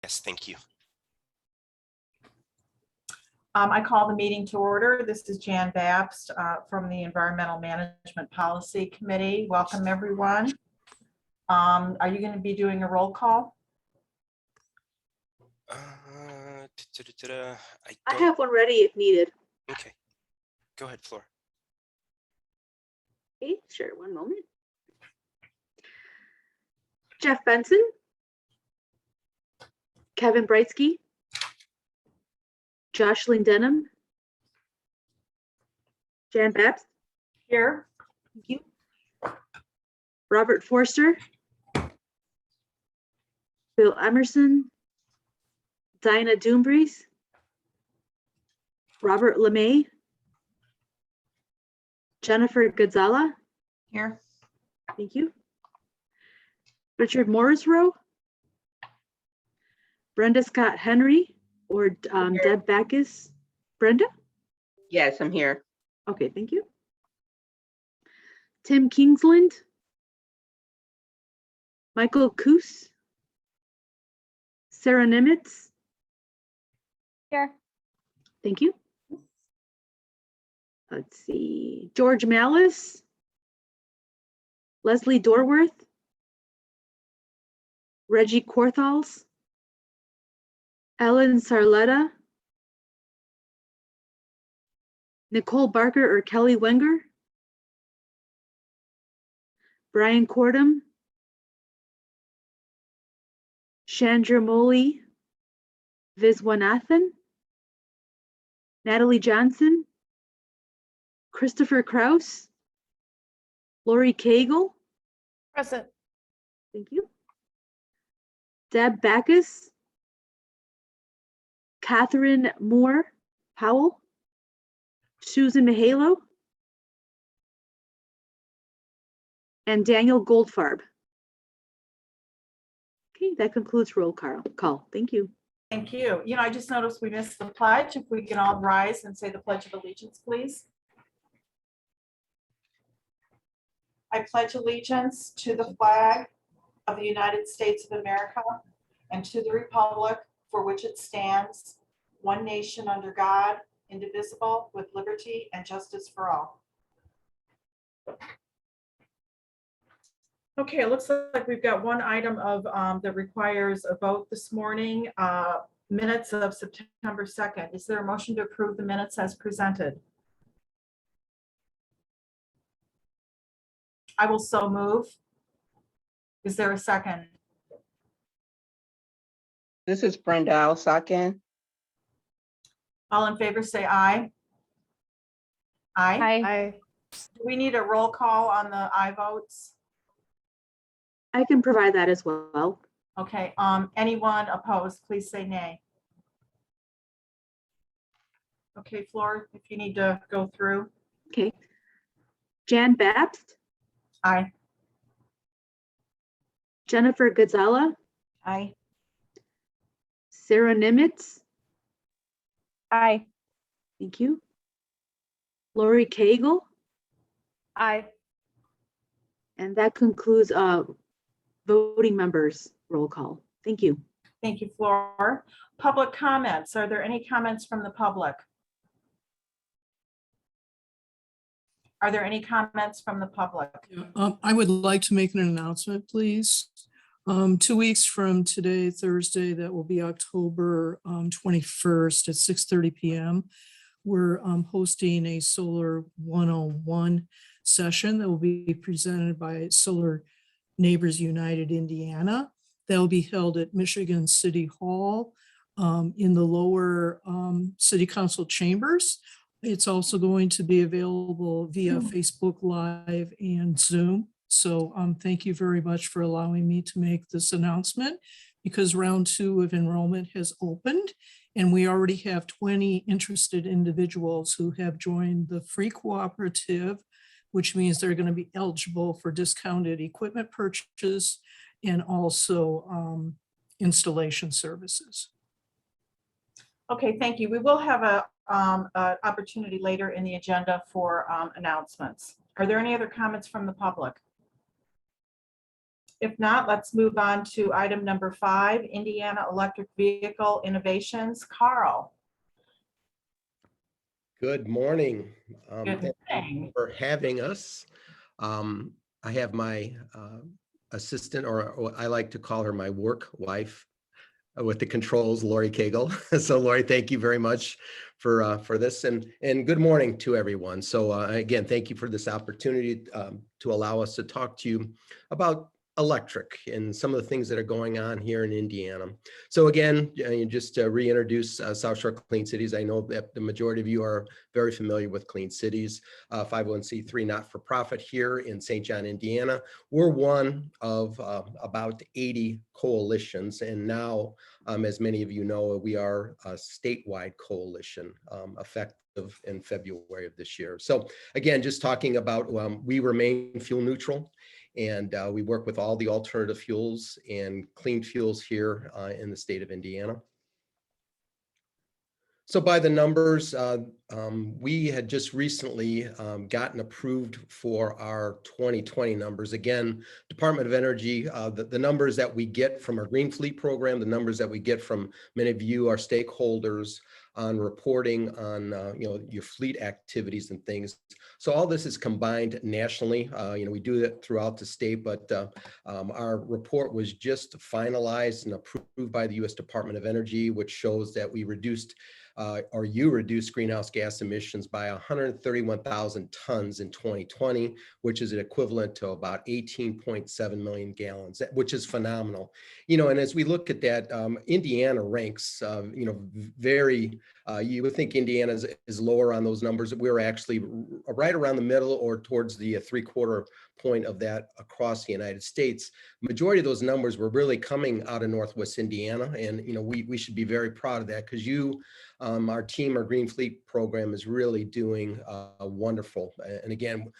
Yes, thank you. I call the meeting to order. This is Jan Babst from the Environmental Management Policy Committee. Welcome, everyone. Are you going to be doing a roll call? I I have one ready if needed. Okay, go ahead, Flor. Okay, sure, one moment. Jeff Benson. Kevin Brightsky. Jocelyn Denham. Jan Babst. Here. Thank you. Robert Forster. Bill Emerson. Dinah Doombries. Robert LeMay. Jennifer Gonzala. Here. Thank you. Richard Morrisroe. Brenda Scott Henry or Deb Backus. Brenda? Yes, I'm here. Okay, thank you. Tim Kingsland. Michael Koos. Sarah Nimitz. Here. Thank you. Let's see. George Malice. Leslie Dorworth. Reggie Corthals. Ellen Sarletta. Nicole Barker or Kelly Wenger. Brian Cordum. Chandra Moley. Viswanathan. Natalie Johnson. Christopher Kraus. Lori Cagle. Present. Thank you. Deb Backus. Catherine Moore Powell. Susan Mahalo. And Daniel Goldfarb. Okay, that concludes roll call. Thank you. Thank you. You know, I just noticed we missed the pledge. If we can all rise and say the Pledge of Allegiance, please. I pledge allegiance to the flag of the United States of America and to the republic for which it stands, one nation under God, indivisible, with liberty and justice for all. Okay, it looks like we've got one item of that requires a vote this morning. Minutes of September 2nd. Is there a motion to approve the minutes as presented? I will so move. Is there a second? This is Brenda. I'll second. All in favor, say aye. Aye. Hi. Do we need a roll call on the aye votes? I can provide that as well. Okay, anyone opposed, please say nay. Okay, Flor, if you need to go through. Okay. Jan Babst. Aye. Jennifer Gonzala. Aye. Sarah Nimitz. Aye. Thank you. Lori Cagle. Aye. And that concludes voting members roll call. Thank you. Thank you, Flor. Public comments. Are there any comments from the public? Are there any comments from the public? I would like to make an announcement, please. 2 weeks from today, Thursday, that will be October 21st at 6:30 p.m. We're hosting a Solar 101 session that will be presented by Solar Neighbors United Indiana. That will be held at Michigan City Hall in the lower City Council chambers. It's also going to be available via Facebook Live and Zoom. So thank you very much for allowing me to make this announcement, because round 2 of enrollment has opened and we already have 20 interested individuals who have joined the free cooperative, which means they're going to be eligible for discounted equipment purchase and also installation services. Okay, thank you. We will have a opportunity later in the agenda for announcements. Are there any other comments from the public? If not, let's move on to item number 5, Indiana Electric Vehicle Innovations. Carl. Good morning. Good Thank you morning. for having us. I have my assistant, or I like to call her my work wife, with the controls, Lori Cagle. So Lori, thank you very much for this, and good morning to everyone. So again, thank you for this opportunity to allow us to talk to you about electric and some of the things that are going on here in Indiana. So again, just to reintroduce South Shore Clean Cities. I know that the majority of you are very familiar with Clean Cities, 501c3 not-for-profit here in St. John, Indiana. We're one of about 80 coalitions, and now, as many of you know, we are a statewide coalition effective in February of this year. So again, just talking about, we remain fuel neutral, and we work with all the alternative fuels and clean fuels here in the state of Indiana. So by the numbers, we had just recently gotten approved for our 2020 numbers. Again, Department of Energy, the numbers that we get from our Green Fleet program, the numbers that we get from many of you, our stakeholders, on reporting on your fleet activities and things. So all this is combined nationally. We do that throughout the state, but our report was just finalized and approved by the U.S. Department of Energy, which shows that we reduced you reduced greenhouse gas emissions by 131,000 tons in 2020, which is an equivalent to about 18.7 million gallons, which is phenomenal. And as we look at that, Indiana ranks, very, you would think Indiana is lower on those numbers. We're actually right around the middle or towards the 3/4 point of that across the United States. Majority of those numbers were really coming out of Northwest Indiana. And, we should be very proud of that, because our team, our Green Fleet program, is really doing wonderful. And again,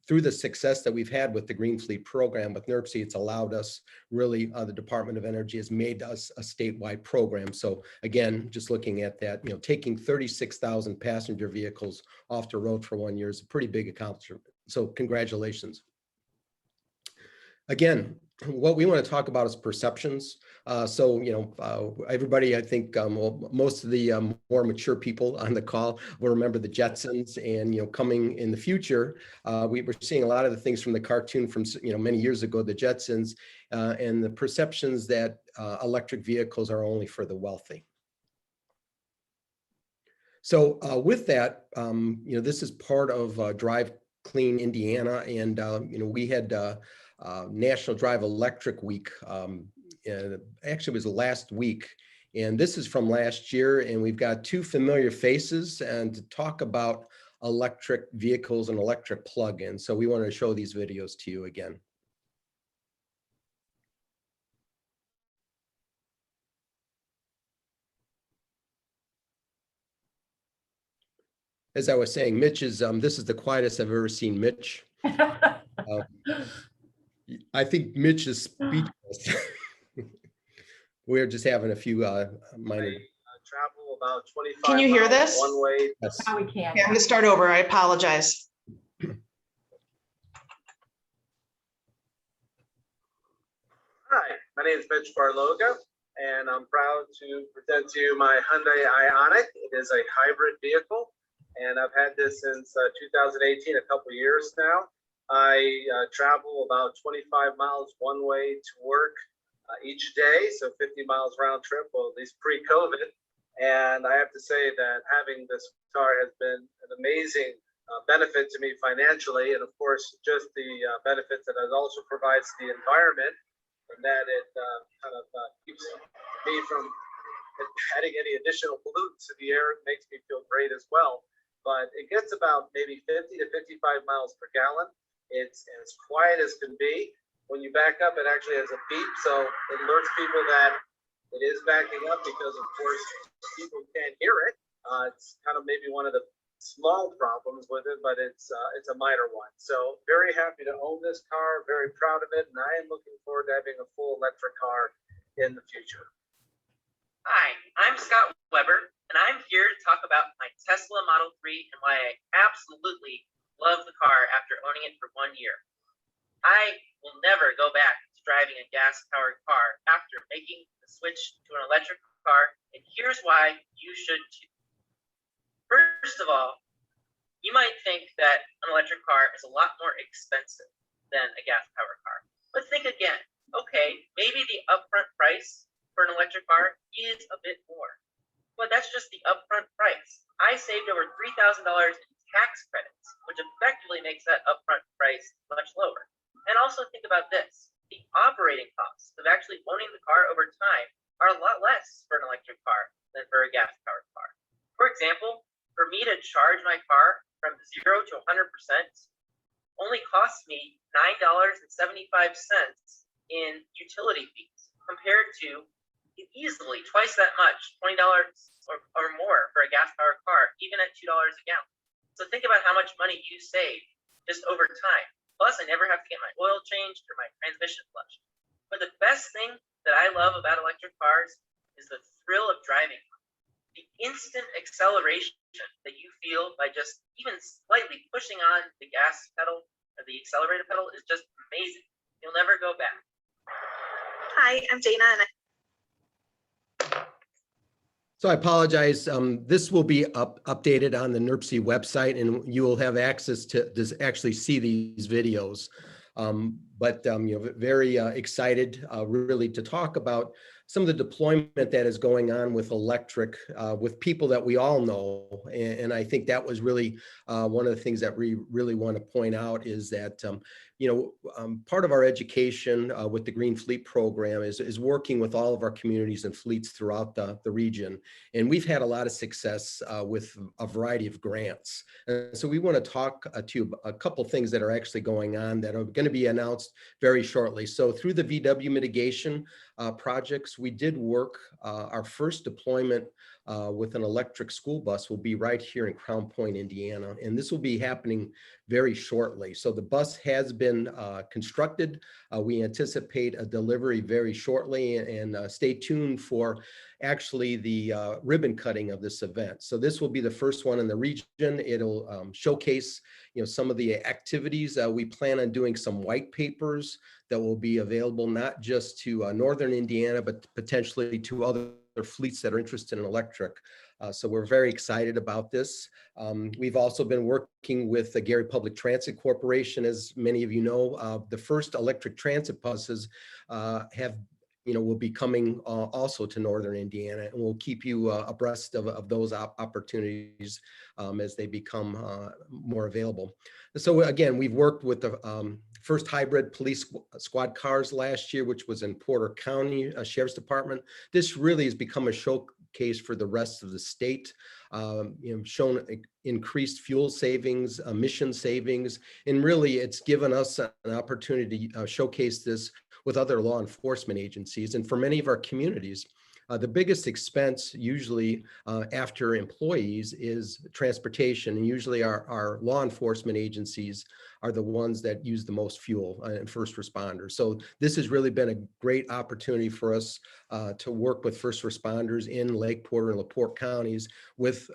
through the success that we've had with the Green Fleet program with NERC, it's allowed us really, the Department of Energy has made us a statewide program. So again, just looking at that, taking 36,000 passenger vehicles off the road for 1 year is a pretty big accomplishment. So congratulations. Again, what we want to talk about is perceptions. Everybody, I think, most of the more mature people on the call will remember the Jetsons, and coming in the future, we were seeing a lot of the things from the cartoon from many years ago, the Jetsons, and the perceptions that electric vehicles are only for the wealthy. So with that, this is part of Drive Clean Indiana, and we had National Drive Electric Week. Actually, it was last week, and this is from last year, and we've got two familiar faces and to talk about electric vehicles and electric plug-ins. So we wanted to show these videos to you again. As I was saying, Mitch is, this is the quietest I've ever seen Mitch. I think Mitch is speechless. We're just having a few minor. Travel about 25 Can you hear miles this? one way. Yes. Now we can. Okay, I'm gonna start over. I apologize. Hi, my name is Mitch Barloga, and I'm proud to present to you my Hyundai Ioniq. It is a hybrid vehicle, and I've had this since 2018, a couple years now. I travel about 25 miles one way to work each day, so 50 miles round trip, well, at least pre-COVID. And I have to say that having this car has been an amazing benefit to me financially, and of course, just the benefits that it also provides to the environment, and that it keeps me from adding any additional pollutants to the air. It makes me feel great as well. But it gets about maybe 50 to 55 miles per gallon. It's as quiet as can be. When you back up, it actually has a beep, so it alerts people that it is backing up, because of course people can't hear it. It's kind of maybe one of the small problems with it, but it's a minor one. So very happy to own this car, very proud of it, and I am looking forward to having a full electric car in the future. Hi, I'm Scott Weber, and I'm here to talk about my Tesla Model 3 and why I absolutely love the car after owning it for 1 year. I will never go back to driving a gas-powered car after making the switch to an electric car, and here's why you should too. First of all, you might think that an electric car is a lot more expensive than a gas-powered car. But think again. Okay, maybe the upfront price for an electric car is a bit more, but that's just the upfront price. I saved over $3,000 in tax credits, which effectively makes that upfront price much lower. And also think about this. The operating costs of actually owning the car over time are a lot less for an electric car than for a gas-powered car. For example, for me to charge my car from 0 to 100% only costs me $9.75 in utility fees, compared to easily twice that much, $20 or more for a gas-powered car, even at $2 a gallon. So think about how much money you save just over time. Plus, I never have to get my oil changed or my transmission flushed. But the best thing that I love about electric cars is the thrill of driving. The instant acceleration that you feel by just even slightly pushing on the gas pedal or the accelerator pedal is just amazing. You'll never go back. Hi, I'm Dana, and So I apologize. This will be updated on the NERC website, and you will have access to actually see these videos. Very excited really to talk about some of the deployment that is going on with electric, with people that we all know. And I think that was really one of the things that we really want to point out is that, part of our education with the Green Fleet program is working with all of our communities and fleets throughout the region. And we've had a lot of success with a variety of grants. And so we want to talk to you a couple things that are actually going on that are going to be announced very shortly. So through the VW mitigation projects, we did work our first deployment with an electric school bus will be right here in Crown Point, Indiana. And this will be happening very shortly. So the bus has been constructed. We anticipate a delivery very shortly, and stay tuned for actually the ribbon cutting of this event. So this will be the first one in the region. It'll showcase some of the activities. We plan on doing some white papers that will be available not just to Northern Indiana, but potentially to other fleets that are interested in electric. So we're very excited about this. We've also been working with the Gary Public Transit Corporation. As many of you know, the first electric transit buses will be coming also to Northern Indiana, and we'll keep you abreast of those opportunities as they become more available. So again, we've worked with the first hybrid police squad cars last year, which was in Porter County Sheriff's Department. This really has become a showcase for the rest of the state, shown increased fuel savings, emission savings, and really it's given us an opportunity to showcase this with other law enforcement agencies. And for many of our communities, the biggest expense usually after employees is transportation. And usually our law enforcement agencies are the ones that use the most fuel and first responders. So this has really been a great opportunity for us to work with first responders in Lake Porter and LaPorte counties with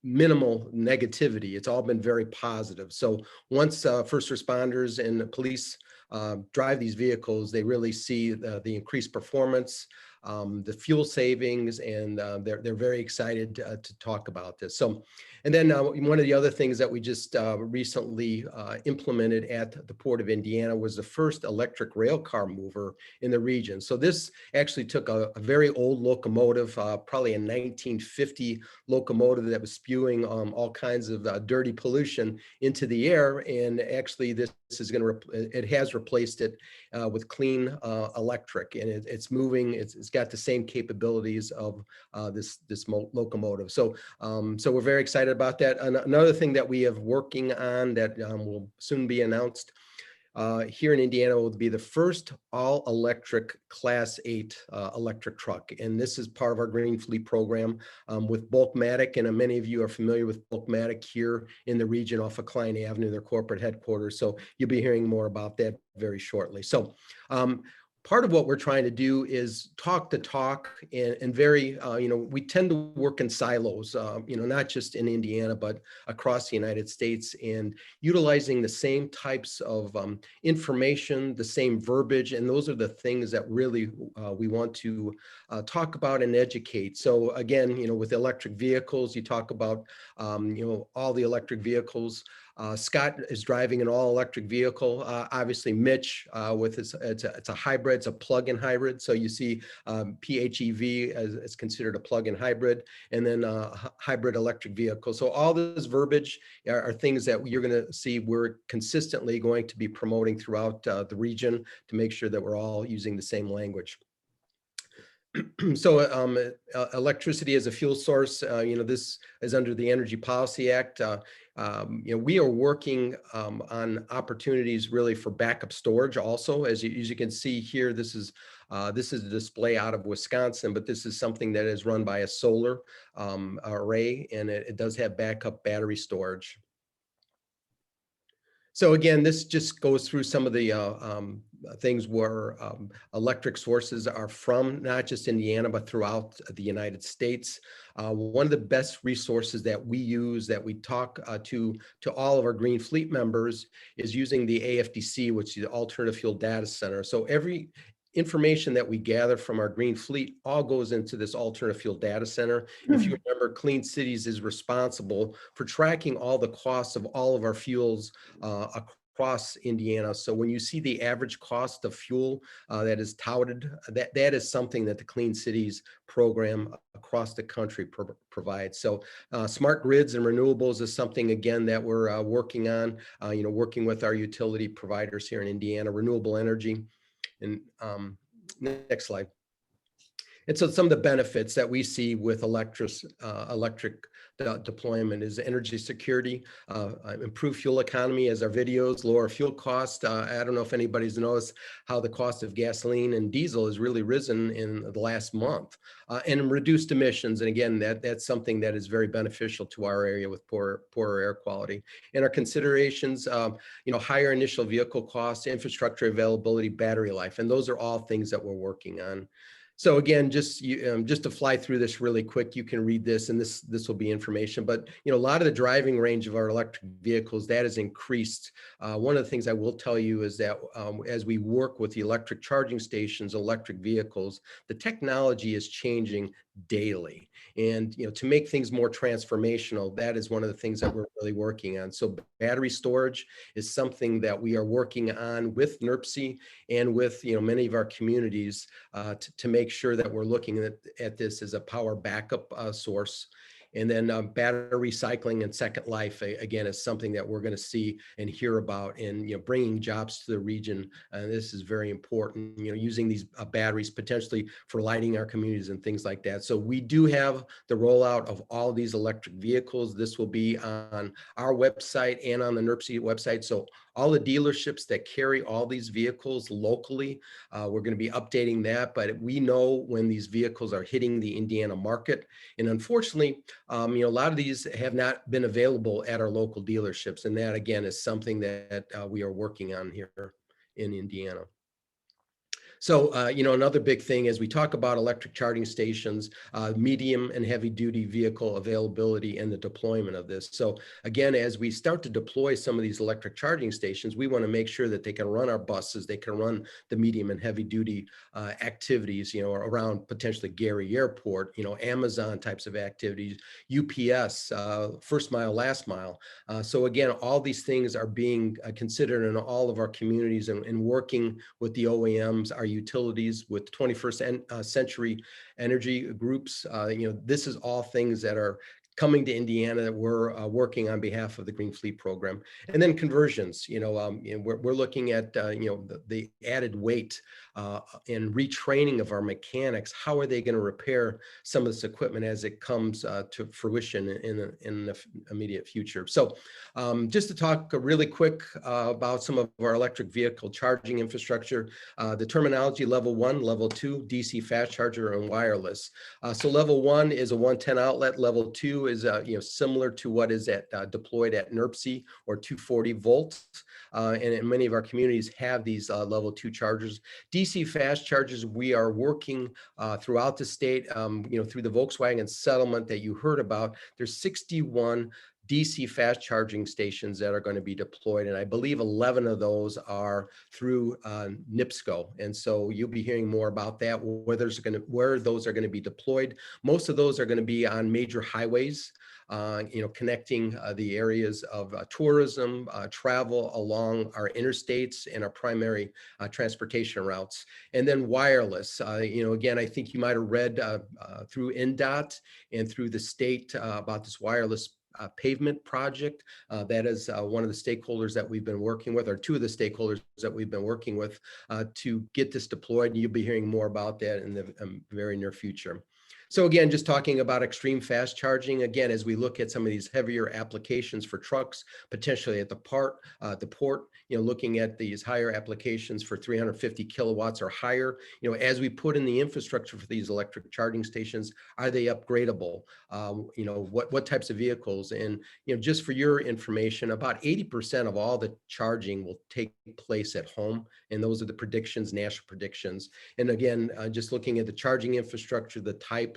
minimal negativity. It's all been very positive. So once first responders and police drive these vehicles, they really see the increased performance, the fuel savings, and they're very excited to talk about this. So, and then one of the other things that we just recently implemented at the Port of Indiana was the first electric rail car mover in the region. So this actually took a very old locomotive, probably a 1950 locomotive that was spewing all kinds of dirty pollution into the air, and actually this is going to it has replaced it with clean electric, and it's moving. It's got the same capabilities of this locomotive. So so we're very excited about that. Another thing that we have working on that will soon be announced here in Indiana will be the first all-electric Class 8 electric truck. And this is part of our Green Fleet program with Bulkmatic. And many of you are familiar with Bulkmatic here in the region off of Klein Avenue, their corporate headquarters. So you'll be hearing more about that very shortly. So part of what we're trying to do is talk the talk and very, we tend to work in silos, not just in Indiana, but across the United States, and utilizing the same types of information, the same verbiage, and those are the things that really we want to talk about and educate. So again, with electric vehicles, you talk about, all the electric vehicles. Scott is driving an all-electric vehicle. Obviously, Mitch with it's a hybrid, it's a plug-in hybrid. So you see PHEV as considered a plug-in hybrid, and then hybrid electric vehicle. So all this verbiage are things that you're going to see we're consistently going to be promoting throughout the region to make sure that we're all using the same language. So electricity as a fuel source, this is under the Energy Policy Act. We are working on opportunities really for backup storage also. As you can see here, this is a display out of Wisconsin, but this is something that is run by a solar array, and it does have backup battery storage. So again, this just goes through some of the things where electric sources are from, not just Indiana, but throughout the United States. One of the best resources that we use, that we talk to all of our Green Fleet members, is using the AFDC, which is the Alternative Fuel Data Center. So every information that we gather from our Green Fleet all goes into this alternative fuel data center. If you remember, Clean Cities is responsible for tracking all the costs of all of our fuels across Indiana. So when you see the average cost of fuel that is touted, that is something that the Clean Cities program across the country provides. So smart grids and renewables is something, again, that we're working on, working with our utility providers here in Indiana, renewable energy. And next slide. And so some of the benefits that we see with electric deployment is energy security, improve fuel economy as our videos, lower fuel cost. I don't know if anybody's noticed how the cost of gasoline and diesel has really risen in the last month, and reduced emissions. And again, that's something that is very beneficial to our area with poorer air quality. And our considerations, higher initial vehicle costs, infrastructure availability, battery life, and those are all things that we're working on. So again, just to fly through this really quick, you can read this, and this will be information. But a lot of the driving range of our electric vehicles that has increased. One of the things I will tell you is that as we work with the electric charging stations, electric vehicles, the technology is changing daily. And to make things more transformational, that is one of the things that we're really working on. So battery storage is something that we are working on with NERC and with many of our communities to make sure that we're looking at this as a power backup source. And then battery recycling and second life, again, is something that we're going to see and hear about, and bringing jobs to the region. This is very important, using these batteries potentially for lighting our communities and things like that. So we do have the rollout of all of these electric vehicles. This will be on our website and on the NERC website. So all the dealerships that carry all these vehicles locally, we're going to be updating that, but we know when these vehicles are hitting the Indiana market. And unfortunately, a lot of these have not been available at our local dealerships. And that, again, is something that we are working on here in Indiana. So, another big thing as we talk about electric charging stations, medium and heavy duty vehicle availability and the deployment of this. So again, as we start to deploy some of these electric charging stations, we want to make sure that they can run our buses, they can run the medium and heavy duty activities, around potentially Gary Airport, Amazon types of activities, UPS, first mile, last mile. So again, all these things are being considered in all of our communities, and working with the OEMs, our utilities, with 21st century energy groups. This is all things that are coming to Indiana that we're working on behalf of the Green Fleet program. And then conversions, we're looking at, the added weight and retraining of our mechanics. How are they going to repair some of this equipment as it comes to fruition in the immediate future? So just to talk really quick about some of our electric vehicle charging infrastructure, the terminology: level 1, level 2, DC fast charger, and wireless. So level 1 is a 110 outlet. Level 2 to is, similar to what is deployed at NERC or 240 volts. And many of our communities have these level 2 chargers. DC fast chargers, we are working throughout the state, through the Volkswagen settlement that you heard about. There's 61 DC fast charging stations that are going to be deployed. And I believe 11 of those are through NIPSCO. And so you'll be hearing more about that, where those are going to be deployed. Most of those are going to be on major highways, connecting the areas of tourism, travel along our interstates and our primary transportation routes. And then wireless, again, I think you might have read through NDOT and through the state about this wireless pavement project. That is one of the stakeholders that we've been working with, or two of the stakeholders that we've been working with to get this deployed. And you'll be hearing more about that in the very near future. So again, just talking about extreme fast charging, again, as we look at some of these heavier applications for trucks, potentially at the port, looking at these higher applications for 350 kilowatts or higher, as we put in the infrastructure for these electric charging stations, are they upgradable? What types of vehicles? And, just for your information, about 80% of all the charging will take place at home. And those are the predictions, national predictions. And again, just looking at the charging infrastructure, the types,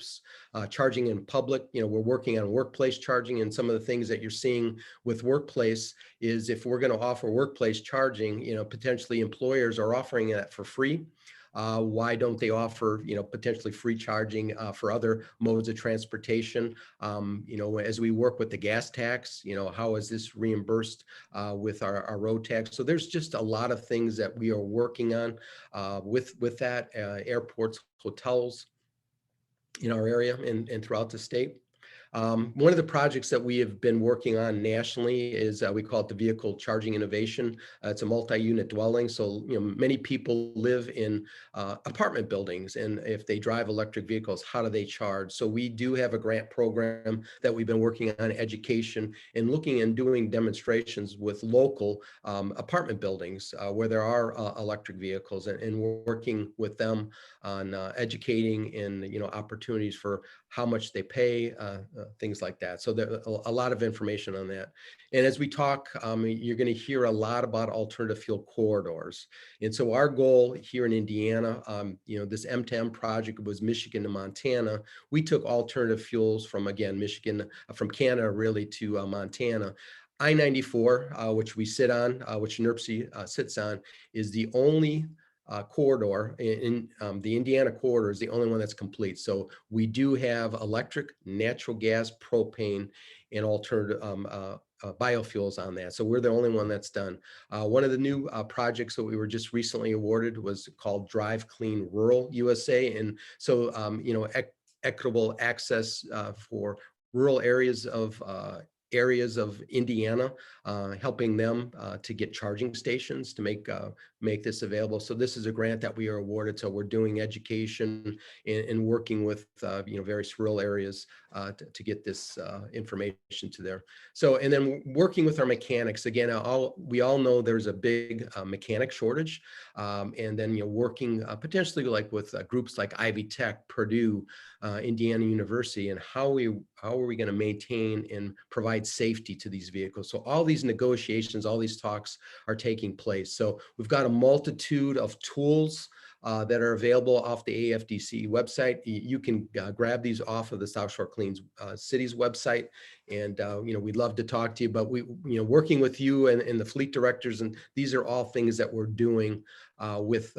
charging in public, we're working on workplace charging, and some of the things that you're seeing with workplace is if we're going to offer workplace charging, potentially employers are offering that for free. Why don't they offer, potentially free charging for other modes of transportation? As we work with the gas tax, how is this reimbursed with our road tax? So there's just a lot of things that we are working on with that, airports, hotels in our area and throughout the state. One of the projects that we have been working on nationally is we call it the Vehicle Charging Innovation. It's a multi-unit dwelling. So, many people live in apartment buildings, and if they drive electric vehicles, how do they charge? So we do have a grant program that we've been working on education and looking and doing demonstrations with local apartment buildings where there are electric vehicles, and we're working with them on educating and, opportunities for how much they pay, things like that. So there's a lot of information on that. And as we talk, you're going to hear a lot about alternative fuel corridors. And so our goal here in Indiana, this M2M project was Michigan to Montana. We took alternative fuels from, again, Michigan, from Canada really to Montana. I-94, which we sit on, which NERC sits on, is the only corridor in the Indiana corridor is the only one that's complete. So we do have electric, natural gas, propane, and alternative biofuels on that. So we're the only one that's done. One of the new projects that we were just recently awarded was called Drive Clean Rural USA. And so, equitable access for rural areas of Indiana, helping them to get charging stations to make this available. So this is a grant that we are awarded. So we're doing education and working with various rural areas to get this information to there. So, and then working with our mechanics again. We all know there's a big mechanic shortage, and then working potentially like with groups like Ivy Tech, Purdue, Indiana University, and how are we going to maintain and provide safety to these vehicles? So all these negotiations, all these talks are taking place. So we've got a multitude of tools that are available off the AFDC website. You can grab these off of the South Shore Clean Cities website, and we'd love to talk to you. But we, working with you and the fleet directors, and these are all things that we're doing with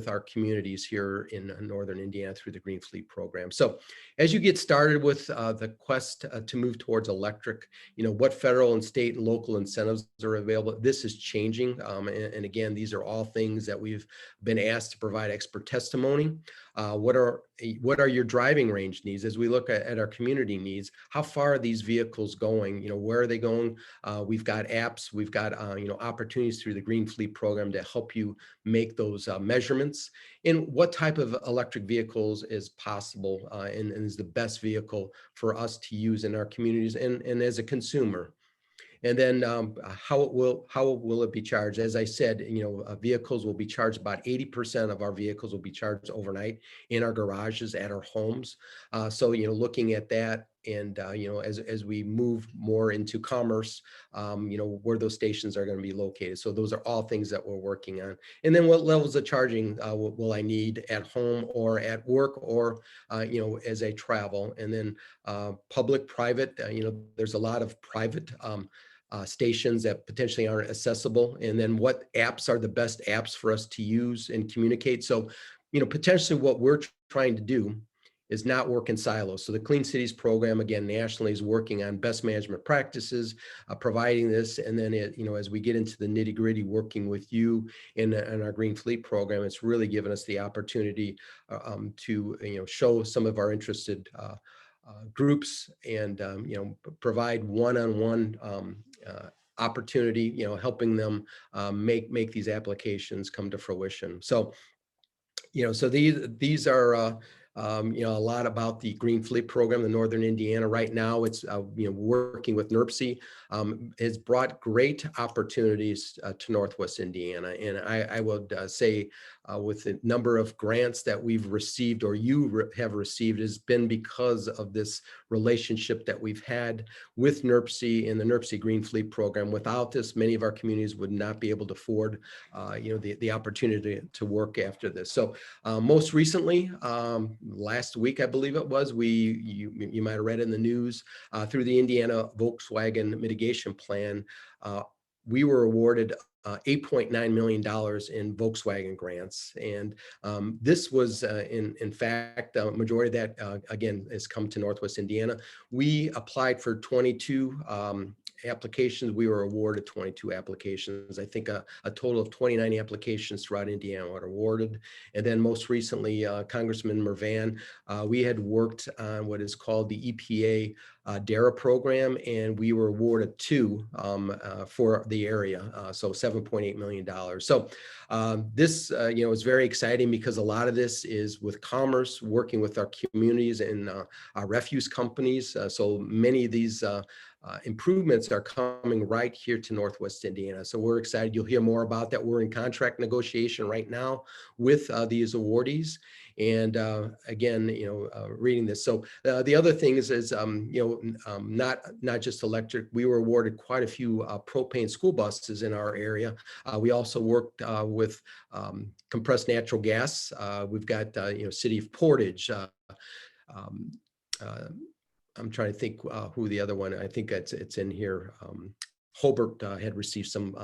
our communities here in Northern Indiana through the Green Fleet program. So as you get started with the quest to move towards electric, what federal and state and local incentives are available, this is changing. And again, these are all things that we've been asked to provide expert testimony. What are your driving range needs as we look at our community needs? How far are these vehicles going? Where are they going? We've got apps, we've got opportunities through the Green Fleet program to help you make those measurements, and what type of electric vehicles is possible and is the best vehicle for us to use in our communities and as a consumer. And then how will it be charged? As I said, vehicles will be charged. About 80% of our vehicles will be charged overnight in our garages at our homes. So looking at that, as we move more into commerce, where those stations are going to be located. So those are all things that we're working on. And then what levels of charging will I need at home or at work or, as I travel? And then public, private, there's a lot of private stations that potentially aren't accessible. And then what apps are the best apps for us to use and communicate? So, potentially what we're trying to do is not work in silos. So the Clean Cities program, again, nationally is working on best management practices, providing this. And then, as we get into the nitty gritty, working with you in our Green Fleet program, it's really given us the opportunity to, show some of our interested groups and, provide one-on-one opportunity, helping them make these applications come to fruition. So, so these are, a lot about the Green Fleet program, the Northern Indiana. Right now, it's, working with NERC, has brought great opportunities to Northwest Indiana. And I would say with the number of grants that we've received or you have received has been because of this relationship that we've had with NERC and the NERC Green Fleet program. Without this, many of our communities would not be able to afford, the opportunity to work after this. So most recently, last week, I believe it was, you might have read in the news, through the Indiana Volkswagen Mitigation Plan, we were awarded $8.9 million in Volkswagen grants. And this was, in fact, the majority of that, again, has come to Northwest Indiana. We applied for 22 applications. We were awarded 22 applications. I think a total of 29 applications throughout Indiana were awarded. And then most recently, Congressman Mervan, we had worked on what is called the EPA DARA program, and we were awarded 2 for the area, so $7.8 million. So this, is very exciting because a lot of this is with commerce, working with our communities and our refuse companies. So many of these improvements are coming right here to Northwest Indiana. So we're excited. You'll hear more about that. We're in contract negotiation right now with these awardees. And again, reading this. So the other thing is not just electric. We were awarded quite a few propane school buses in our area. We also worked with compressed natural gas. We've got City of Portage. I'm trying to think who the other one. I think it's in here. Hobart had received some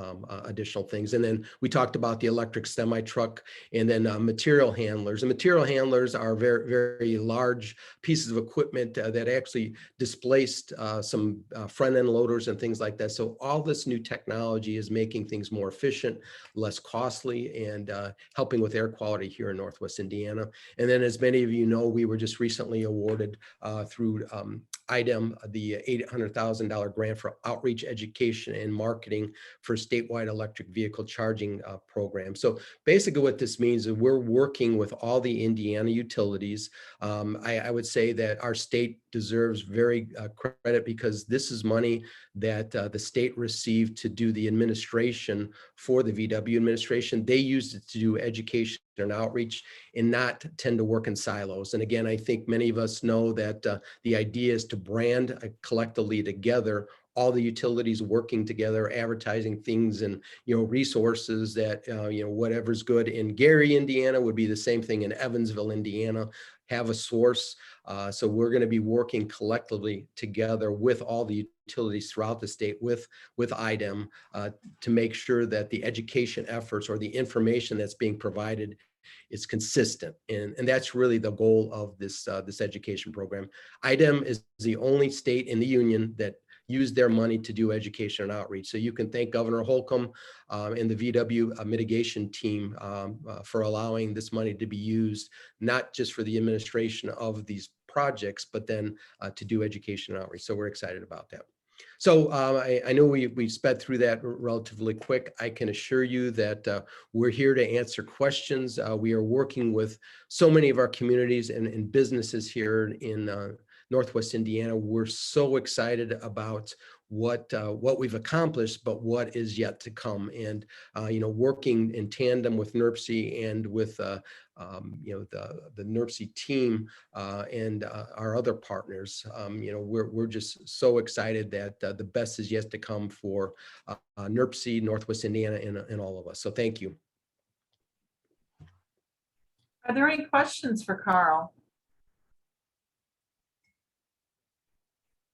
additional things. And then we talked about the electric semi truck and then material handlers. And material handlers are very, very large pieces of equipment that actually displaced some front end loaders and things like that. So all this new technology is making things more efficient, less costly, and helping with air quality here in Northwest Indiana. And then, as many of you know, we were just recently awarded through IDEM the $800,000 grant for outreach, education, and marketing for statewide electric vehicle charging program. So basically what this means is we're working with all the Indiana utilities. I would say that our state deserves very credit because this is money that the state received to do the administration for the VW administration. They used it to do education and outreach and not tend to work in silos. And again, I think many of us know that the idea is to brand collectively together all the utilities working together, advertising things and, resources that, whatever's good in Gary, Indiana would be the same thing in Evansville, Indiana, have a source. So we're going to be working collectively together with all the utilities throughout the state with IDEM to make sure that the education efforts or the information that's being provided is consistent. And that's really the goal of this education program. IDEM is the only state in the union that use their money to do education and outreach. So you can thank Governor Holcomb and the VW mitigation team for allowing this money to be used, not just for the administration of these projects, but then to do education and outreach. So we're excited about that. So I know we sped through that relatively quick. I can assure you that we're here to answer questions. We are working with so many of our communities and businesses here in Northwest Indiana. We're so excited about what we've accomplished, but what is yet to come. And working in tandem with NERC and with the NERC team and our other partners, we're just so excited that the best is yet to come for NERC, Northwest Indiana, and all of us. So thank you. Are there any questions for Carl?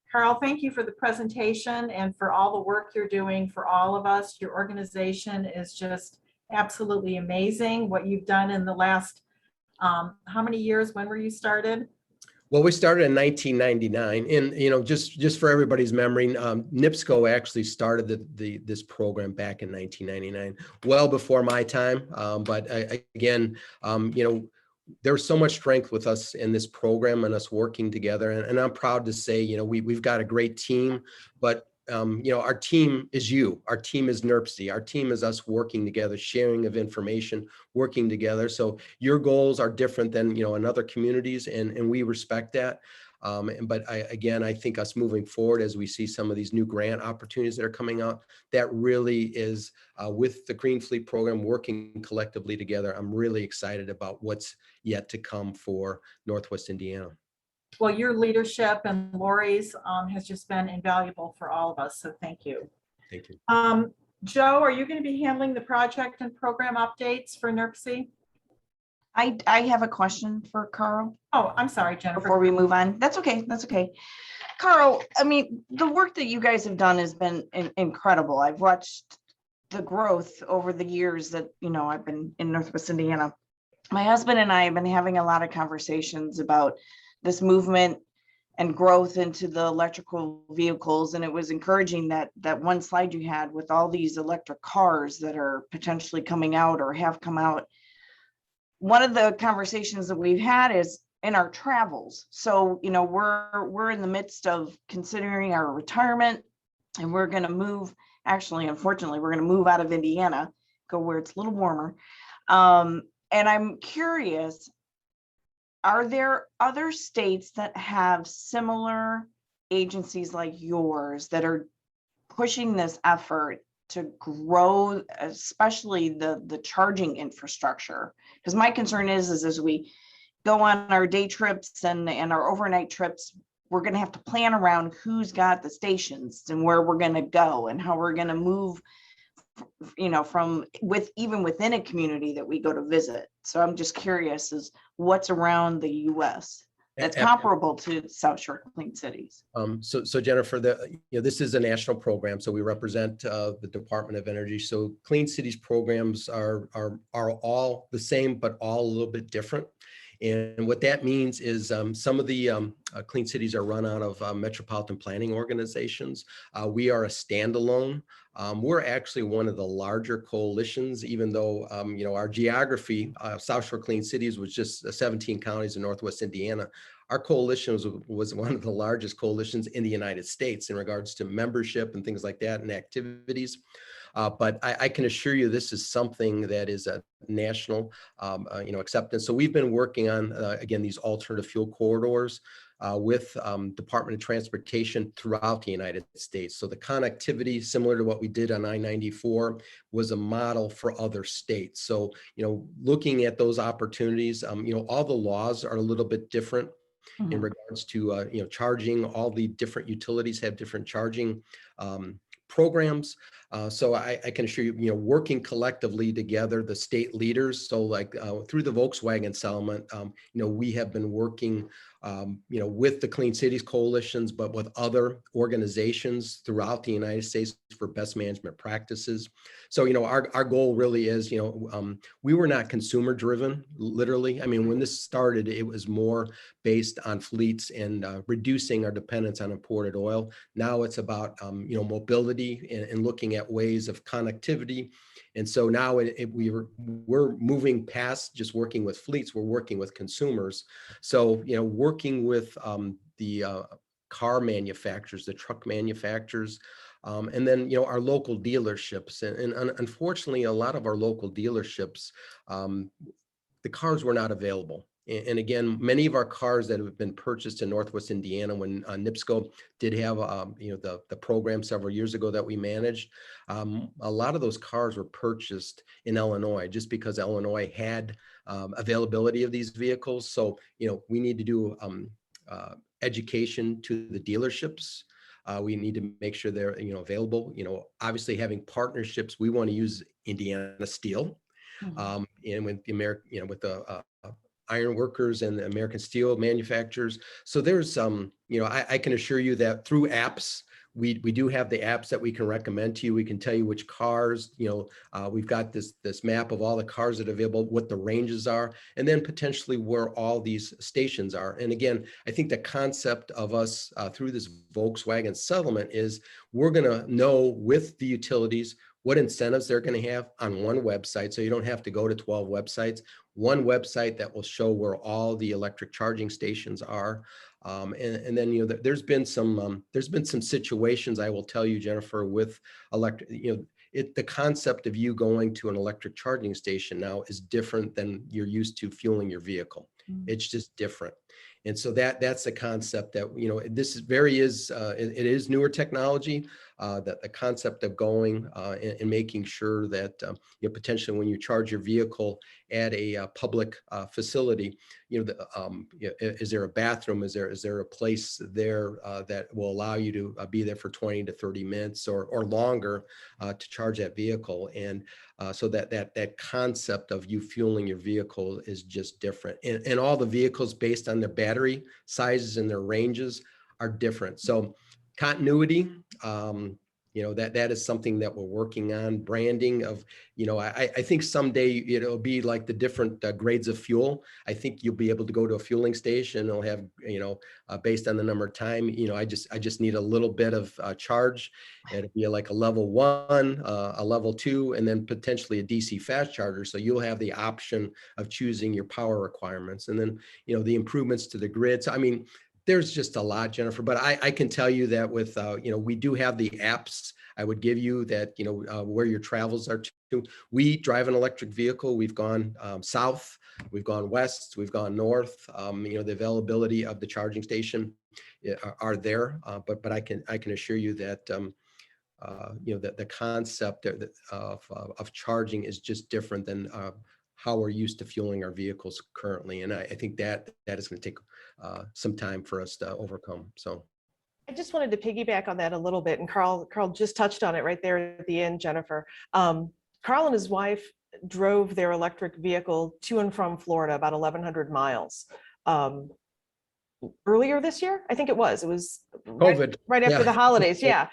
Carl, thank you for the presentation and for all the work you're doing for all of us. Your organization is just absolutely amazing. What you've done in the last, how many years? When were you started? Well, we started in 1999, and just for everybody's memory, NIPSCO actually started this program back in 1999, well before my time. But again, there's so much strength with us in this program and us working together, and I'm proud to say, we've got a great team, but our team is you. Our team is NERC. Our team is us working together, sharing of information, working together. So your goals are different than in other communities, and we respect that. But I think us moving forward as we see some of these new grant opportunities that are coming out, that really is with the Green Fleet program working collectively together. I'm really excited about what's yet to come for Northwest Indiana. Well, your leadership and Lori's has just been invaluable for all of us. So thank you. Thank you. Joe, are you going to be handling the project and program updates for NERC? I have a question for Carl Oh, I'm sorry, Jennifer. before we move on. That's okay. That's okay. Carl, I mean, the work that you guys have done has been incredible. I've watched the growth over the years that, I've been in Northwest Indiana. My husband and I have been having a lot of conversations about this movement and growth into the electrical vehicles. And it was encouraging that one slide you had with all these electric cars that are potentially coming out or have come out. One of the conversations that we've had is in our travels. So, we're in the midst of considering our retirement, and we're going to move. Actually, unfortunately, we're going to move out of Indiana, go where it's a little warmer. And I'm curious, are there other states that have similar agencies like yours that are pushing this effort to grow, especially the charging infrastructure? Because my concern is as we go on our day trips and our overnight trips, we're going to have to plan around who's got the stations and where we're going to go and how we're going to move, from even within a community that we go to visit. So I'm just curious as what's around the US that's comparable to South Shore Clean Cities. So Jennifer, this is a national program, so we represent the Department of Energy. So Clean Cities programs are all the same, but all a little bit different. And what that means is some of the clean cities are run out of metropolitan planning organizations. We are a standalone. We're actually one of the larger coalitions, even though, our geography, South Shore Clean Cities was just 17 counties in Northwest Indiana. Our coalition was one of the largest coalitions in the United States in regards to membership and things like that and activities. But I can assure you this is something that is a national, acceptance. So we've been working on, again, these alternative fuel corridors with Department of Transportation throughout the United States. So the connectivity, similar to what we did on I-94, was a model for other states. So, looking at those opportunities, all the laws are a little bit different in regards to, charging. All the different utilities have different charging programs. So I can assure you, working collectively together, the state leaders. So like through the Volkswagen settlement, we have been working, with the Clean Cities coalitions, but with other organizations throughout the United States for best management practices. So, our goal really is, we were not consumer driven, literally. I mean, when this started, it was more based on fleets and reducing our dependence on imported oil. Now it's about, mobility and looking at ways of connectivity. And so now we're moving past just working with fleets, we're working with consumers. So, working with the car manufacturers, the truck manufacturers, and then, our local dealerships. And unfortunately, a lot of our local dealerships, the cars were not available. And again, many of our cars that have been purchased in Northwest Indiana, when NIPSCO did have, the program several years ago that we managed, a lot of those cars were purchased in Illinois just because Illinois had availability of these vehicles. So, we need to do education to the dealerships. We need to make sure they're, available, obviously having partnerships. We want to use Indiana Steel. And with the American, with the iron workers and the American steel manufacturers. So there's I can assure you that through apps, we do have the apps that we can recommend to you. We can tell you which cars, we've got this map of all the cars that are available, what the ranges are, and then potentially where all these stations are. And again, I think the concept of us through this Volkswagen settlement is we're going to know with the utilities what incentives they're going to have on one website. So you don't have to go to 12 websites, one website that will show where all the electric charging stations are. And then, there's been some situations, I will tell you, Jennifer, with electric, the concept of you going to an electric charging station now is different than you're used to fueling your vehicle. It's just different. And so that's the concept that, this it is newer technology, that the concept of going and making sure that, potentially when you charge your vehicle at a public facility, is there a bathroom? Is there a place there that will allow you to be there for 20 to 30 minutes or longer to charge that vehicle? And so that concept of you fueling your vehicle is just different. And all the vehicles based on their battery sizes and their ranges are different. So continuity, that is something that we're working on. Branding of, I think someday it'll be like the different grades of fuel. I think you'll be able to go to a fueling station. It'll have, based on the number of time, I just need a little bit of charge. It'll be like a level 1, a level 2, and then potentially a DC fast charger. So you'll have the option of choosing your power requirements, and then, the improvements to the grid. So, I mean, there's just a lot, Jennifer, but I can tell you that with, we do have the apps I would give you that, where your travels are to. We drive an electric vehicle. We've gone south, we've gone west, we've gone north. The availability of the charging station are there, but I can assure you that, that the concept of charging is just different than how we're used to fueling our vehicles currently. And I think that is going to take some time for us to overcome. So I just wanted to piggyback on that a little bit. And Carl just touched on it right there at the end, Jennifer. Carl and his wife drove their electric vehicle to and from Florida about 1,100 miles. Earlier this year, I think it was COVID. right after Yeah. the holidays. Yeah.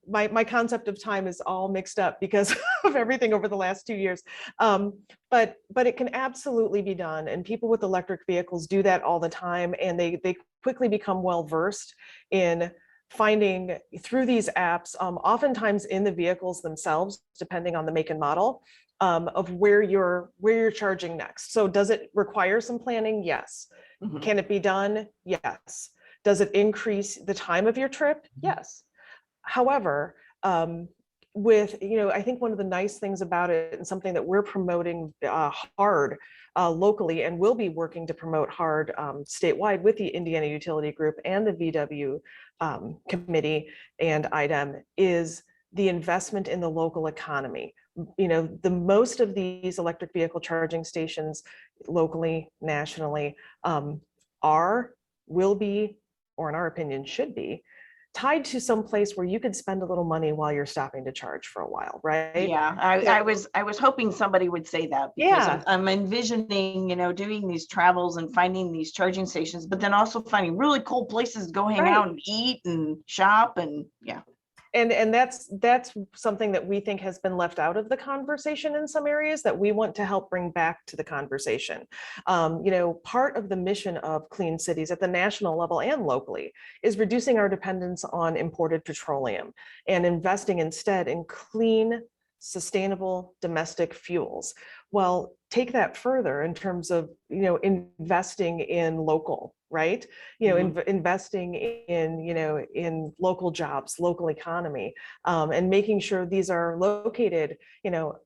My concept of time is all mixed up because of everything over the last 2 years. But it can absolutely be done. And people with electric vehicles do that all the time. And they quickly become well-versed in finding through these apps, oftentimes in the vehicles themselves, depending on the make and model, of where you're charging next. So does it require some planning? Yes. Can it be done? Yes. Does it increase the time of your trip? Yes. However, with, I think one of the nice things about it, and something that we're promoting hard locally, and will be working to promote hard statewide with the Indiana Utility Group and the VW committee and IDEM, is the investment in the local economy. The most of these electric vehicle charging stations locally, nationally, will be, or in our opinion, should be tied to some place where you could spend a little money while you're stopping to charge for a while, right? Yeah, I was hoping somebody would say that, because Yeah. I'm envisioning, doing these travels and finding these charging stations, but then also finding really cool places to go hang out and eat and shop, and yeah. And that's something that we think has been left out of the conversation in some areas that we want to help bring back to the conversation. Part of the mission of Clean Cities at the national level and locally is reducing our dependence on imported petroleum and investing instead in clean, sustainable domestic fuels. Well, take that further in terms of, investing in local right? Investing in, in local jobs, local economy, and making sure these are located,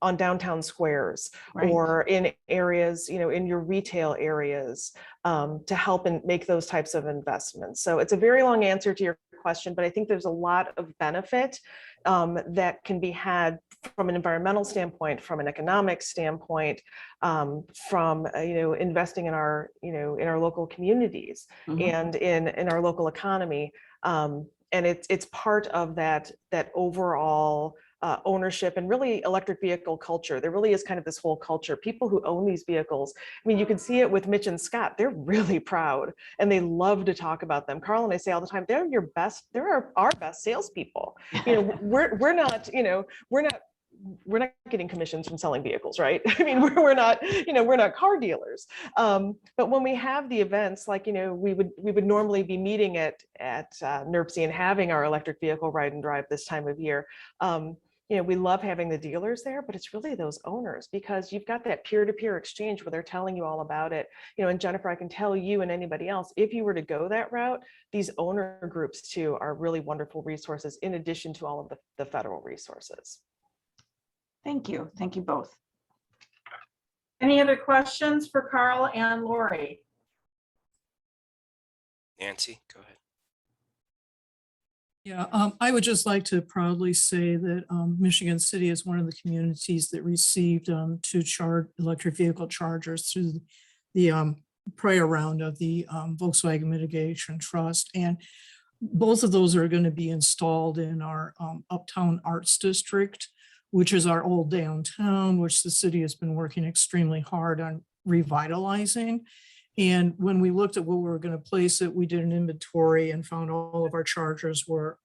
on downtown squares or in areas, in your retail areas, to help and make those types of investments. So it's a very long answer to your question, but I think there's a lot of benefit that can be had from an environmental standpoint, from an economic standpoint, from investing in our in our local communities and in our local economy, and it's part of that overall ownership and really electric vehicle culture. There really is kind of this whole culture. People who own these vehicles, I mean, you can see it with Mitch and Scott. They're really proud and they love to talk about them. Carl and I say all the time, they're our best salespeople. We're not getting commissions from selling vehicles, right? I mean, we're not car dealers. But when we have the events, like, we would normally be meeting at NERPC and having our electric vehicle ride and drive this time of year. We love having the dealers there, but it's really those owners, because you've got that peer-to-peer exchange where they're telling you all about it. And Jennifer, I can tell you and anybody else, if you were to go that route, these owner groups too are really wonderful resources in addition to all of the federal resources. Thank you. Thank you both. Any other questions for Carl and Lori? Nancy, go ahead. Yeah, I would just like to proudly say that Michigan City is one of the communities that received 2 electric vehicle chargers through the prior round of the Volkswagen Mitigation Trust. And both of those are going to be installed in our Uptown Arts District, which is our old downtown, which the city has been working extremely hard on revitalizing. And when we looked at where we were going to place it, we did an inventory and found all of our chargers were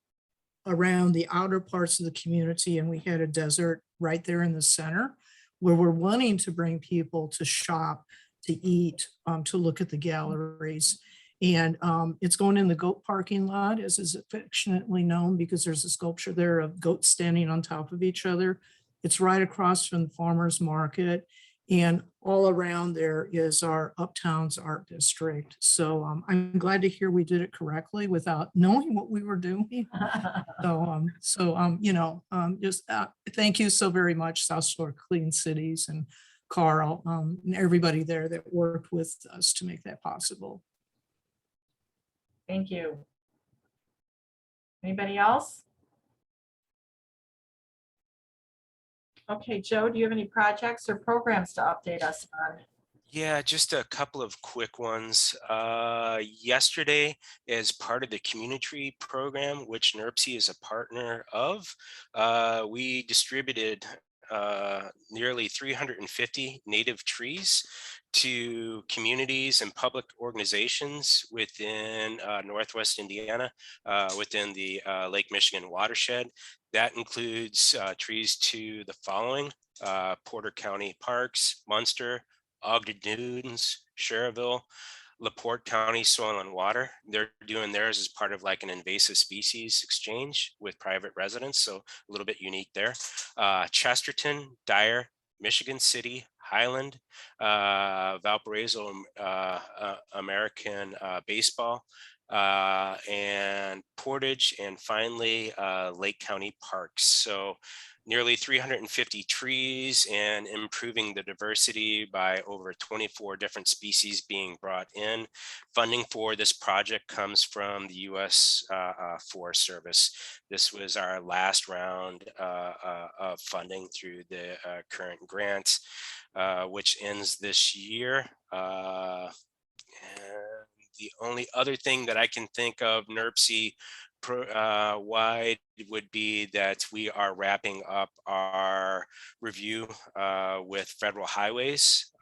around the outer parts of the community. And we had a desert right there in the center where we're wanting to bring people to shop, to eat, to look at the galleries. And it's going in the goat parking lot, as is affectionately known, because there's a sculpture there of goats standing on top of each other. It's right across from the farmer's market. And all around there is our Uptown's Art District. So I'm glad to hear we did it correctly without knowing what we were doing. Just thank you so very much, South Shore Clean Cities and Carl and everybody there that worked with us to make that possible. Thank you. Anybody else? Okay, Joe, do you have any projects or programs to update us on? Yeah, just a couple of quick ones. Yesterday, as part of the community program, which NERPC is a partner of, we distributed nearly 350 native trees to communities and public organizations within Northwest Indiana, within the Lake Michigan watershed. That includes trees to the following: Porter County Parks, Munster, Ogden Dunes, Cherville, LaPorte County Soil and Water. They're doing theirs as part of like an invasive species exchange with private residents, so a little bit unique there. Chesterton, Dyer, Michigan City, Highland, Valparaiso, American Baseball, and Portage, and finally Lake County Parks. So nearly 350 trees and improving the diversity by over 24 different species being brought in. Funding for this project comes from the U.S. Forest Service. This was our last round of funding through the current grant, which ends this year. And the only other thing that I can think of NERPC wide would be that we are wrapping up our review with federal highways.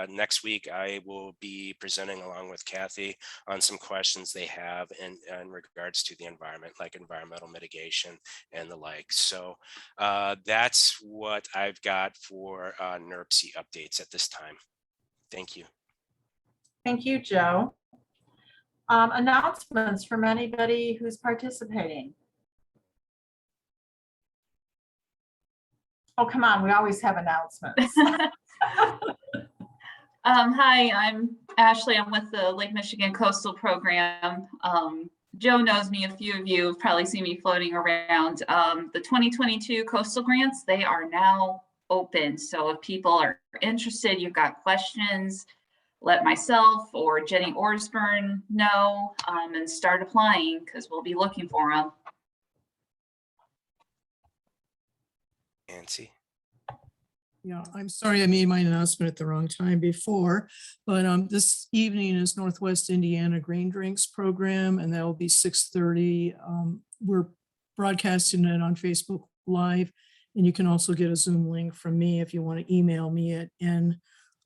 Next week, I will be presenting along with Kathy on some questions they have in regards to the environment, like environmental mitigation and the like. So that's what I've got for NERPC updates at this time. Thank you. Thank you, Joe. Announcements from anybody who's participating. Oh, come on, we always have announcements. Hi, I'm Ashley. I'm with the Lake Michigan Coastal Program. Joe knows me. A few of you have probably seen me floating around. The 2022 coastal grants, they are now open. So if people are interested, you've got questions, let myself or Jenny Orsburn know and start applying because we'll be looking for them. Nancy. Yeah, I'm sorry I made my announcement at the wrong time before, but this evening is Northwest Indiana Green Drinks Program, and that will be 6:30. We're broadcasting it on Facebook Live, and you can also get a Zoom link from me if you want to email me at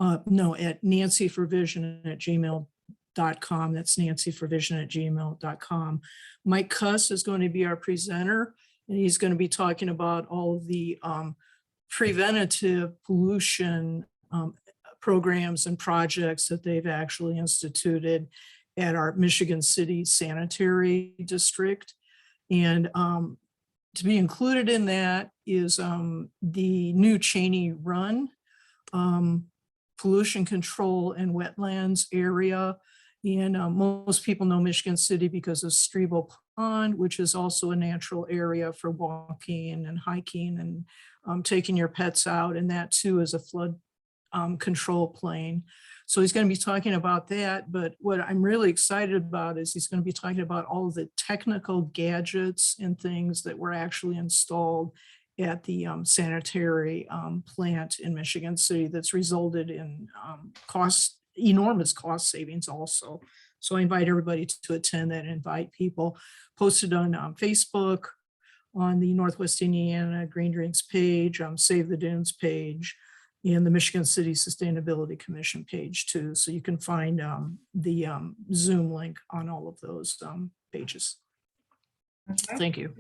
nancyforvision@gmail.com. That's nancyforvision@gmail.com. Mike Cuss is going to be our presenter, and he's going to be talking about all of the preventative pollution programs and projects that they've actually instituted at our Michigan City Sanitary District. And to be included in that is the new Cheney Run pollution control and wetlands area. And most people know Michigan City because of Strebo Pond, which is also a natural area for walking and hiking and taking your pets out. And that too is a flood control plain. So he's going to be talking about that. But what I'm really excited about is he's going to be talking about all of the technical gadgets and things that were actually installed at the sanitary plant in Michigan City that's resulted in enormous cost savings also. So I invite everybody to attend that and invite people. Posted on Facebook, on the Northwest Indiana Green Drinks page, Save the Dunes page, and the Michigan City Sustainability Commission page too. So you can find the Zoom link on all of those pages. Okay, Thank you.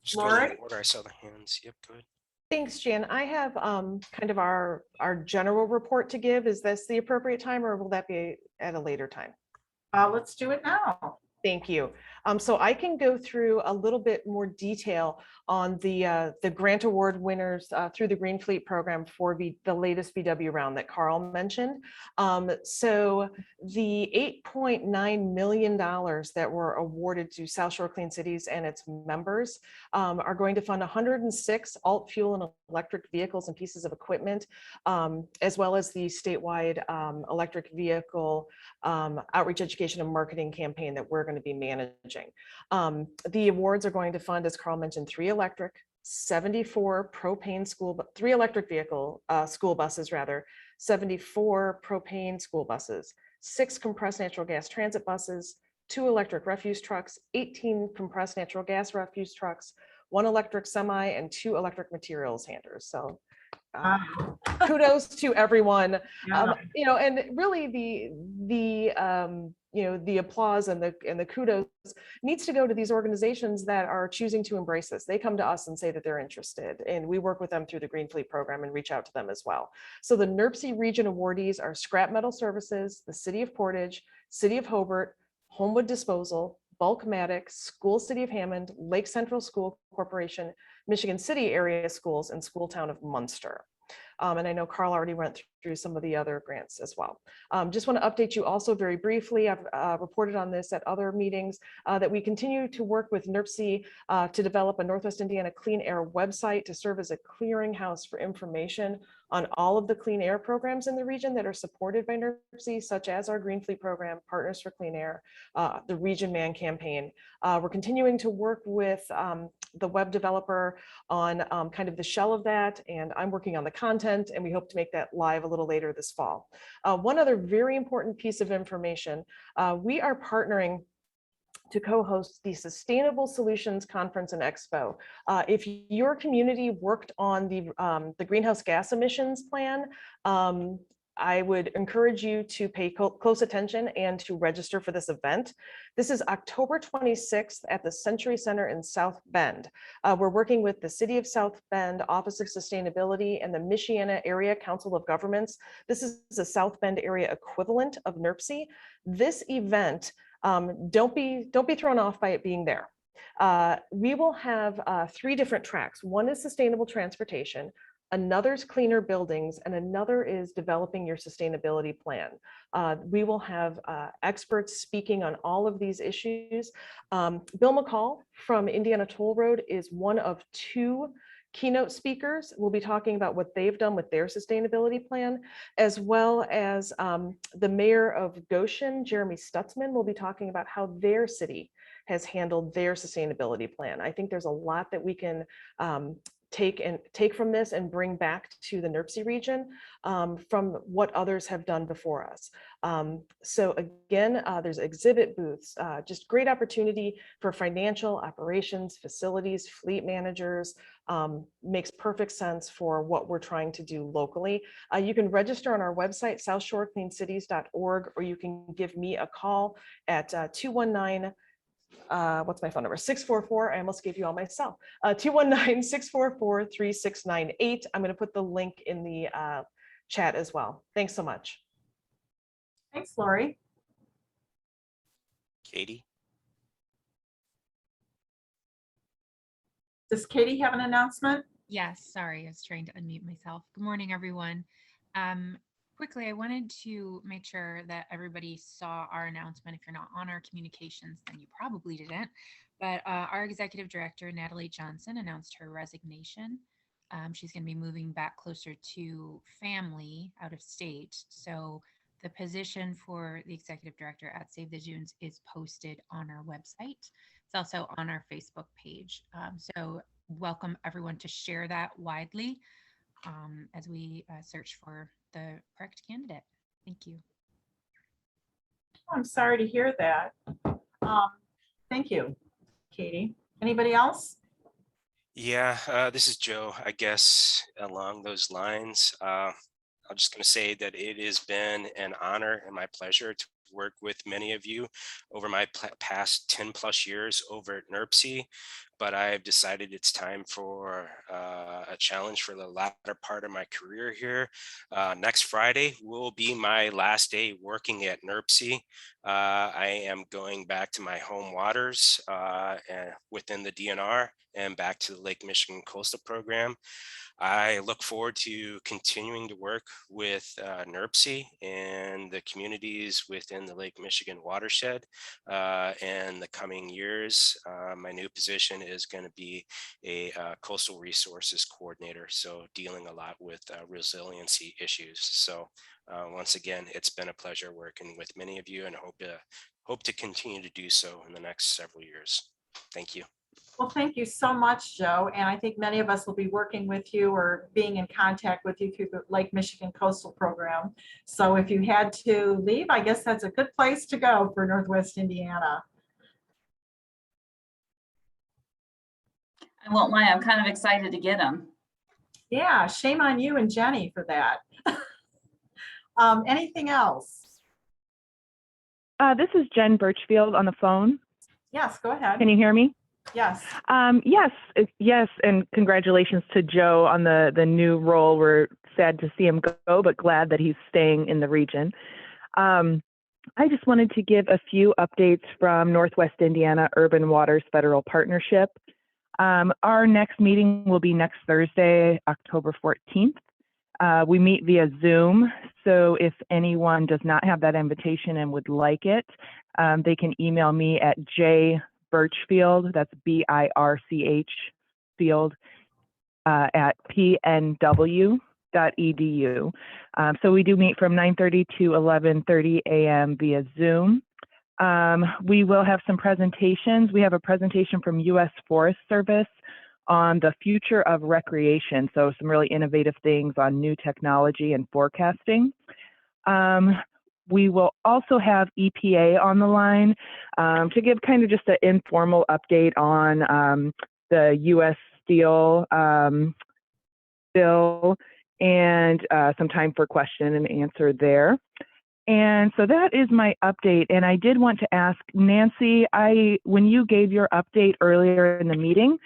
Just going in Lori? order, I saw the hands. Yep, good. Thanks, Jan. I have kind of our general report to give. Is this the appropriate time or will that be at a later time? Let's do it now. Thank you. So I can go through a little bit more detail on the grant award winners through the Green Fleet program for the latest VW round that Carl mentioned. So the $8.9 million that were awarded to South Shore Clean Cities and its members are going to fund 106 alt fuel and electric vehicles and pieces of equipment, as well as the statewide electric vehicle outreach, education, and marketing campaign that we're going to be managing. The awards are going to fund, as Carl mentioned, 3 electric, 74 propane three electric vehicle school buses, 74 propane school buses, 6 compressed natural gas transit buses, 2 electric refuse trucks, 18 compressed natural gas refuse trucks, 1 electric semi, and 2 electric materials handlers. So kudos to everyone. And really the applause and the kudos needs to go to these organizations that are choosing to embrace this. They come to us and say that they're interested, and we work with them through the Green Fleet program and reach out to them as well. So the NERPC region awardees are Scrap Metal Services, the City of Portage, City of Hobart, Homewood Disposal, Bulkmatic, School City of Hammond, Lake Central School Corporation, Michigan City Area Schools, and School Town of Munster. And I know Carl already went through some of the other grants as well. Just want to update you also very briefly. I've reported on this at other meetings that we continue to work with NERPC to develop a Northwest Indiana Clean Air website to serve as a clearinghouse for information on all of the clean air programs in the region that are supported by NERPC, such as our Green Fleet program, Partners for Clean Air, the Region Man campaign. We're continuing to work with the web developer on kind of the shell of that, and I'm working on the content, and we hope to make that live a little later this fall. One other very important piece of information, we are partnering to co-host the Sustainable Solutions Conference and Expo. If your community worked on the greenhouse gas emissions plan, I would encourage you to pay close attention and to register for this event. This is October 26th at the Century Center in South Bend. We're working with the City of South Bend Office of Sustainability and the Michiana Area Council of Governments. This is the South Bend area equivalent of NERPC. This event, don't be thrown off by it being there. We will have 3 different tracks. One is sustainable transportation. Another's cleaner buildings, and another is developing your sustainability plan. We will have experts speaking on all of these issues. Bill McCall from Indiana Toll Road is one of 2 keynote speakers. We'll be talking about what they've done with their sustainability plan, as well as the mayor of Goshen, Jeremy Stutzman, will be talking about how their city has handled their sustainability plan. I think there's a lot that we can take from this and bring back to the NERC region from what others have done before us. So again, there's exhibit booths, just great opportunity for financial operations, facilities, fleet managers. Makes perfect sense for what we're trying to do locally. You can register on our website, southshorecleancities.org, or you can give me a call at 219 what's my phone number? 644. I almost gave you all my cell. 219-644-3698. I'm going to put the link in the chat as well. Thanks so much. Thanks, Lori. Katie? Does Katie have an announcement? Yes, sorry, I was trying to unmute myself. Good morning, everyone. Quickly, I wanted to make sure that everybody saw our announcement. If you're not on our communications, then you probably didn't. But our executive director, Natalie Johnson, announced her resignation. She's going to be moving back closer to family out of state. So the position for the executive director at Save the Dunes is posted on our website. It's also on our Facebook page. So welcome everyone to share that widely as we search for the correct candidate. Thank you. I'm sorry to hear that. Thank you, Katie. Anybody else? Yeah, this is Joe. I guess along those lines, I'm just going to say that it has been an honor and my pleasure to work with many of you over my past 10 plus years over at NERC, but I've decided it's time for a challenge for the latter part of my career here. Next Friday will be my last day working at NERC. I am going back to my home waters and within the DNR and back to the Lake Michigan Coastal Program. I look forward to continuing to work with NERC and the communities within the Lake Michigan watershed in the coming years. My new position is going to be a coastal resources coordinator, so dealing a lot with resiliency issues. So once again, it's been a pleasure working with many of you, and hope to continue to do so in the next several years. Thank you. Well, thank you so much, Joe. And I think many of us will be working with you or being in contact with you through the Lake Michigan Coastal Program. So if you had to leave, I guess that's a good place to go for Northwest Indiana. I won't lie, I'm kind of excited to get them. Yeah, shame on you and Jenny for that. Anything else? This is Jen Birchfield on the phone. Yes, go ahead. Can you hear me? Yes. Yes, and congratulations to Joe on the new role. We're sad to see him go, but glad that he's staying in the region. I just wanted to give a few updates from Northwest Indiana Urban Waters Federal Partnership. Our next meeting will be next Thursday, October 14th. We meet via Zoom, so if anyone does not have that invitation and would like it, they can email me at Birchfield, that's BIRCH field, at pnw.edu. So we do meet from 9:30 to 11:30 a.m. via Zoom. We will have some presentations. We have a presentation from U.S. Forest Service on the future of recreation, so some really innovative things on new technology and forecasting. We will also have EPA on the line to give kind of just an informal update on the U.S. Steel bill and some time for question and answer there. And so that is my update. And I did want to ask Nancy, when you gave your update earlier in the meeting,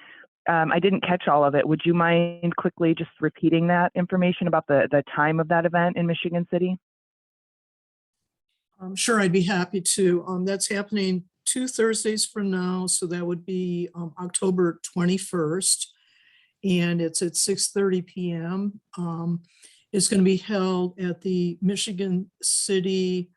I didn't catch all of it. Would you mind quickly just repeating that information about the time of that event in Michigan City? Sure, I'd be happy to. That's happening 2 Thursdays from now, so that would be October 21st. and it's at 6:30 p.m. It's going to be held at the Michigan City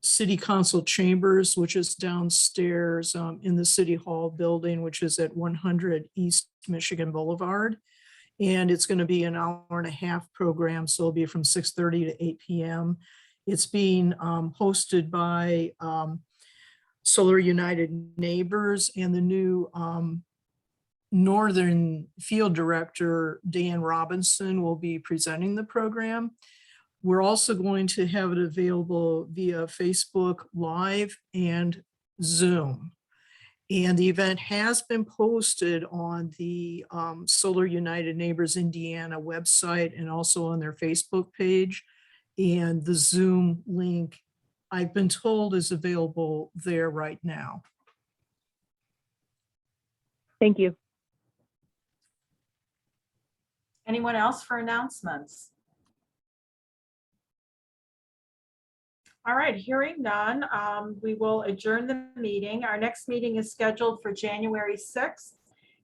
City Council Chambers, which is downstairs in the City Hall building, which is at 100 East Michigan Boulevard. And it's going to be an hour and a half program, so it'll be from 6:30 to 8 p.m. It's being hosted by Solar United Neighbors, and the new Northern Field Director, Dan Robinson, will be presenting the program. We're also going to have it available via Facebook Live and Zoom. And the event has been posted on the Solar United Neighbors Indiana website and also on their Facebook page. And the Zoom link, I've been told, is available there right now. Thank you. Anyone else for announcements? All right, hearing none, we will adjourn the meeting. Our next meeting is scheduled for January 6th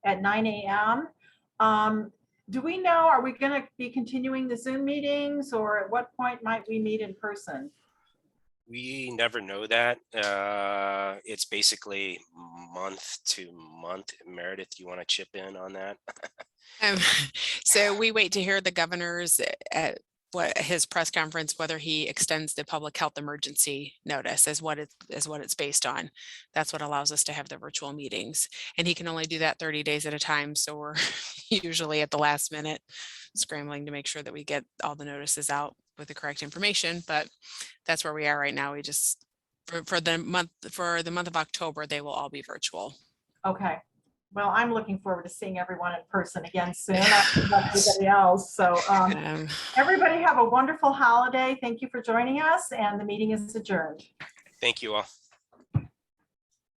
at 9 a.m. Do we know, are we going to be continuing the Zoom meetings, or at what point might we meet in person? We never know that. It's basically month to month. Meredith, do you want to chip in on that? So we wait to hear the governor's what his press conference, whether he extends the public health emergency notice is what it's based on. That's what allows us to have the virtual meetings, and he can only do that 30 days at a time. So we're usually at the last minute scrambling to make sure that we get all the notices out with the correct information. But that's where we are right now. We just for the month of October, they will all be virtual. Okay. Well, I'm looking forward to seeing everyone in person again soon. Everybody else. So everybody have a wonderful holiday. Thank you for joining us, and the meeting is adjourned. Thank you all.